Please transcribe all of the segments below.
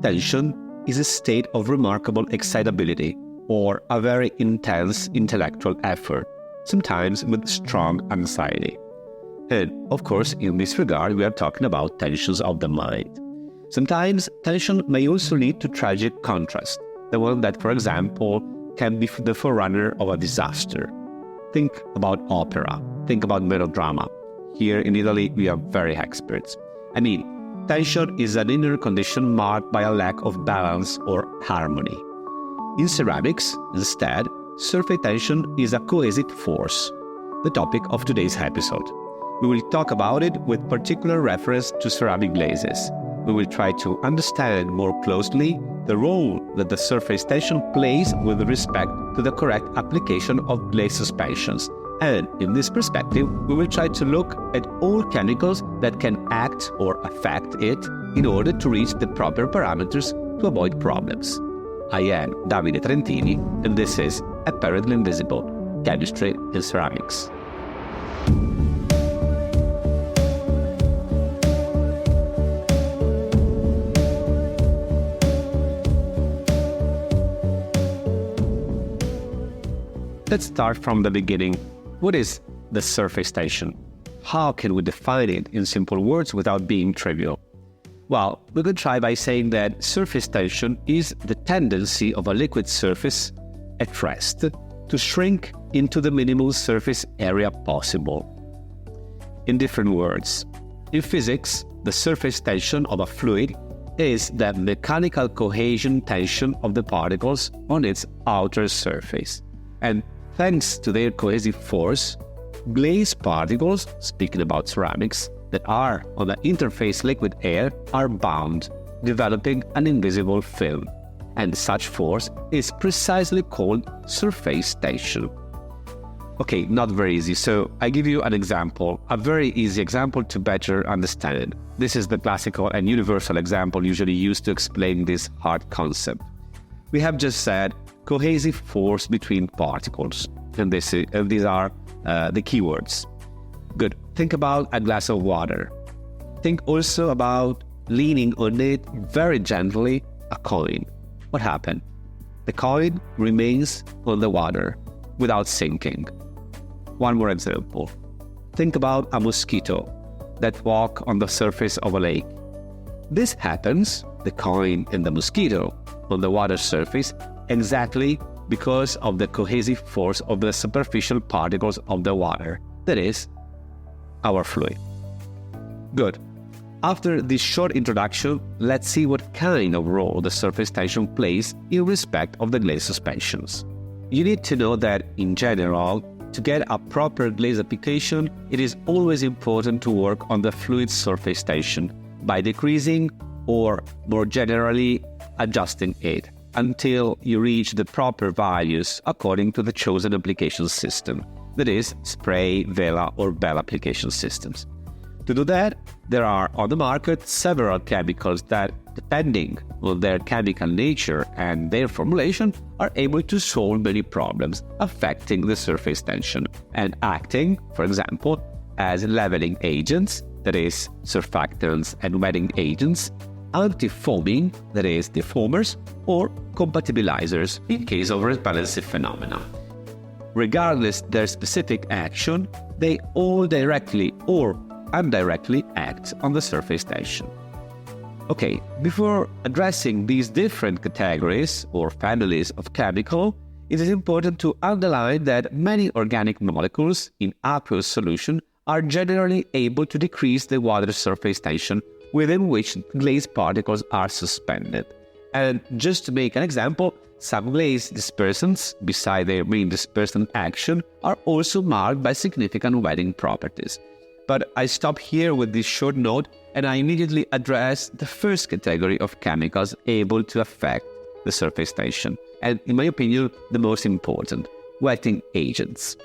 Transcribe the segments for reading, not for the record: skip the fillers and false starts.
Tension is a state of remarkable excitability or a very intense intellectual effort, sometimes with strong anxiety. And of course, in this regard, we are talking about tensions of the mind. Sometimes tension may also lead to tragic contrast, the one that, for example, can be the forerunner of a disaster. Think about opera, think about melodrama. Here in Italy, we are very experts. Tension is an inner condition marked by a lack of balance or harmony. In ceramics, instead, surface tension is a cohesive force, the topic of today's episode. We will talk about it with particular reference to ceramic glazes. We will try to understand more closely the role that the surface tension plays with respect to the correct application of glaze suspensions. And in this perspective, we will try to look at all chemicals that can act or affect it in order to reach the proper parameters to avoid problems. I am Davide Trentini, and this is Apparently Invisible: Chemistry in Ceramics. Let's start from the beginning. What is the surface tension? How can we define it in simple words without being trivial? Well, we could try by saying that surface tension is the tendency of a liquid surface at rest to shrink into the minimal surface area possible. In different words, in physics, the surface tension of a fluid is the mechanical cohesion tension of the particles on its outer surface. And thanks to their cohesive force, glaze particles, speaking about ceramics, that are on the interface liquid air are bound, developing an invisible film. And such force is precisely called surface tension. Okay, not very easy, so I give you an example, a very easy example to better understand it. This is the classical and universal example usually used to explain this hard concept. We have just said cohesive force between particles, and these are the keywords. Good. Think about a glass of water. Think also about leaning on it very gently, a coin. What happened? The coin remains on the water without sinking. One more example. Think about a mosquito that walks on the surface of a lake. This happens, the coin and the mosquito, on the water surface exactly because of the cohesive force of the superficial particles of the water, that is, our fluid. Good. After this short introduction, let's see what kind of role the surface tension plays in respect of the glaze suspensions. You need to know that, in general, to get a proper glaze application, it is always important to work on the fluid surface tension by decreasing or, more generally, adjusting it until you reach the proper values according to the chosen application system, that is, spray, vela, or bell application systems. To do that, there are on the market several chemicals that, depending on their chemical nature and their formulation, are able to solve many problems affecting the surface tension and acting, for example, as leveling agents, that is, surfactants and wetting agents, anti-foaming, that is, defoamers, or compatibilizers in case of repellency phenomena. Regardless their specific action, they all directly or indirectly act on the surface tension. Okay, before addressing these different categories or families of chemical, it is important to underline that many organic molecules in aqueous solution are generally able to decrease the water surface tension within which glaze particles are suspended. And just to make an example, some glaze dispersants, beside their main dispersant action, are also marked by significant wetting properties. But I stop here with this short note and I immediately address the first category of chemicals able to affect the surface tension, and in my opinion, the most important, wetting agents.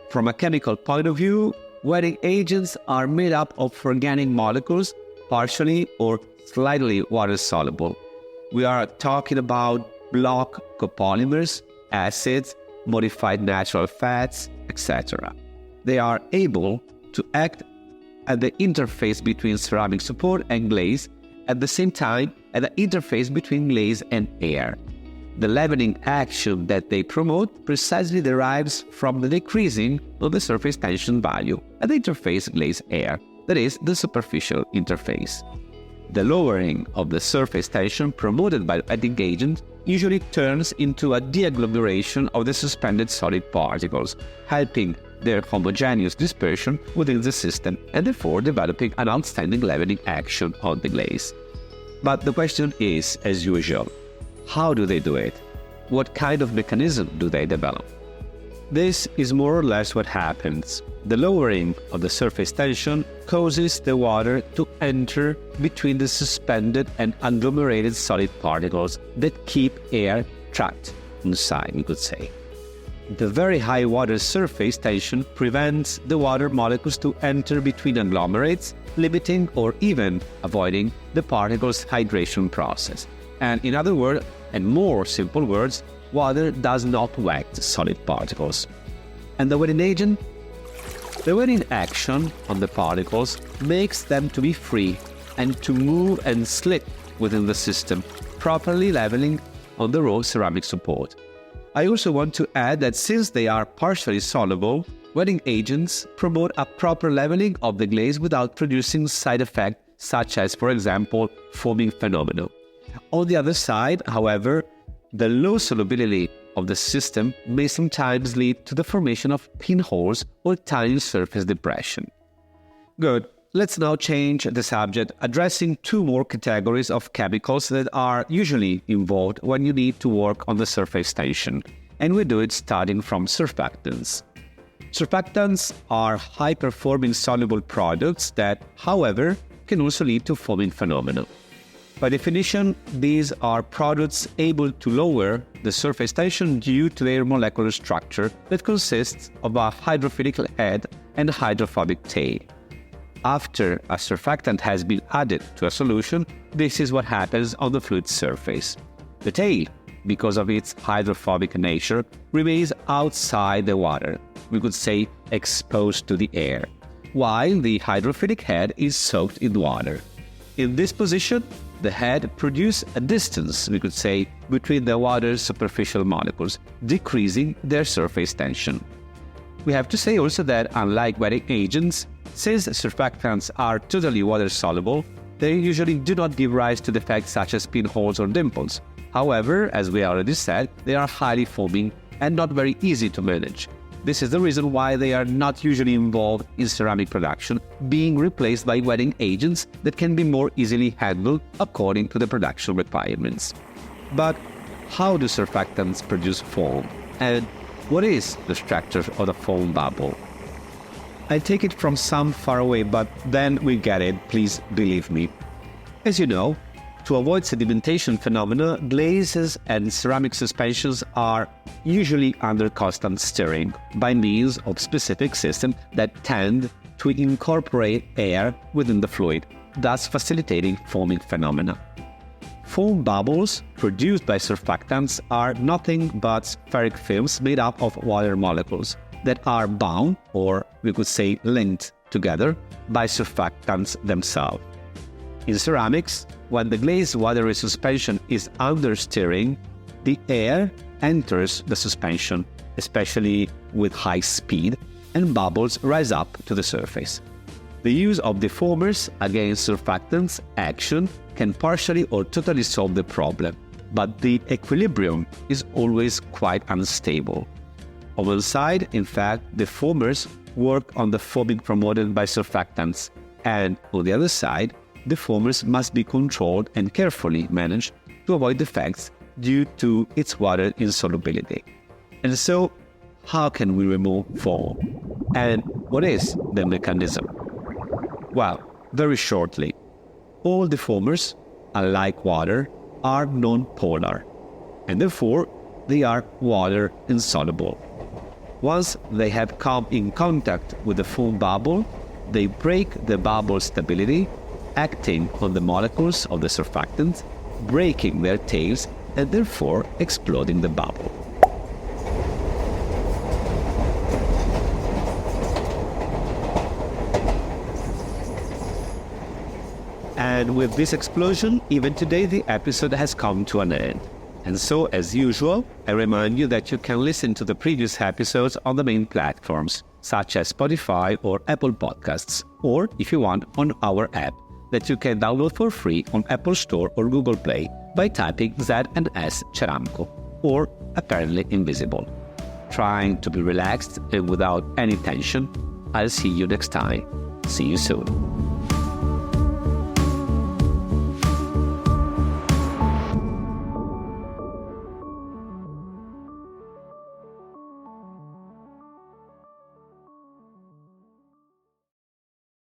From a chemical point of view, wetting agents are made up of organic molecules, partially or slightly water-soluble. We are talking about block copolymers, acids, modified natural fats, etc. They are able to act at the interface between ceramic support and glaze at the same time at the interface between glaze and air. The leavening action that they promote precisely derives from the decreasing of the surface tension value at the interface glaze-air, that is, the superficial interface. The lowering of the surface tension promoted by the wetting agent usually turns into a deagglomeration of the suspended solid particles, helping their homogeneous dispersion within the system and therefore developing an outstanding leavening action on the glaze. But the question is, as usual, how do they do it? What kind of mechanism do they develop? This is more or less what happens. The lowering of the surface tension causes the water to enter between the suspended and agglomerated solid particles that keep air trapped inside, we could say. The very high water surface tension prevents the water molecules to enter between agglomerates, limiting or even avoiding the particles' hydration process. And in other words, and more simple words, water does not wet solid particles. And the wetting agent? The wetting action on the particles makes them to be free and to move and slip within the system, properly leveling on the raw ceramic support. I also want to add that since they are partially soluble, wetting agents promote a proper leveling of the glaze without producing side effects such as, for example, foaming phenomena. On the other side, however, the low solubility of the system may sometimes lead to the formation of pinholes or tiny surface depression. Good. Let's now change the subject, addressing two more categories of chemicals that are usually involved when you need to work on the surface tension, and we do it starting from surfactants. Surfactants are high-performing soluble products that, however, can also lead to foaming phenomena. By definition, these are products able to lower the surface tension due to their molecular structure that consists of a hydrophilic head and a hydrophobic tail. After a surfactant has been added to a solution, this is what happens on the fluid surface. The tail, because of its hydrophobic nature, remains outside the water, we could say exposed to the air, while the hydrophilic head is soaked in water. In this position, the head produces a distance, we could say, between the water's superficial molecules, decreasing their surface tension. We have to say also that, unlike wetting agents, since surfactants are totally water-soluble, they usually do not give rise to defects such as pinholes or dimples. However, as we already said, they are highly foaming and not very easy to manage. This is the reason why they are not usually involved in ceramic production, being replaced by wetting agents that can be more easily handled according to the production requirements. But how do surfactants produce foam? And what is the structure of the foam bubble? I take it from some far away, but then we get it, please believe me. As you know, to avoid sedimentation phenomena, glazes and ceramic suspensions are usually under constant stirring by means of specific systems that tend to incorporate air within the fluid, thus facilitating foaming phenomena. Foam bubbles produced by surfactants are nothing but spheric films made up of water molecules that are bound, or we could say linked together, by surfactants themselves. In ceramics, when the glazed watery suspension is under stirring, the air enters the suspension, especially with high speed, and bubbles rise up to the surface. The use of defoamers against surfactants action can partially or totally solve the problem, but the equilibrium is always quite unstable. On one side, in fact, defoamers work on the foaming promoted by surfactants, and on the other side, defoamers must be controlled and carefully managed to avoid defects due to its water insolubility. And so, how can we remove foam? And what is the mechanism? Well, very shortly, all defoamers, unlike water, are non-polar, and therefore they are water insoluble. Once they have come in contact with the foam bubble, they break the bubble stability, acting on the molecules of the surfactant, breaking their tails and therefore exploding the bubble. And with this explosion, even today the episode has come to an end. And so, as usual, I remind you that you can listen to the previous episodes on the main platforms, such as Spotify or Apple Podcasts, or, if you want, on our app, that you can download for free on Apple Store or Google Play by typing Z&S Ceramco, or Apparently Invisible. Trying to be relaxed and without any tension. I'll see you next time. See you soon.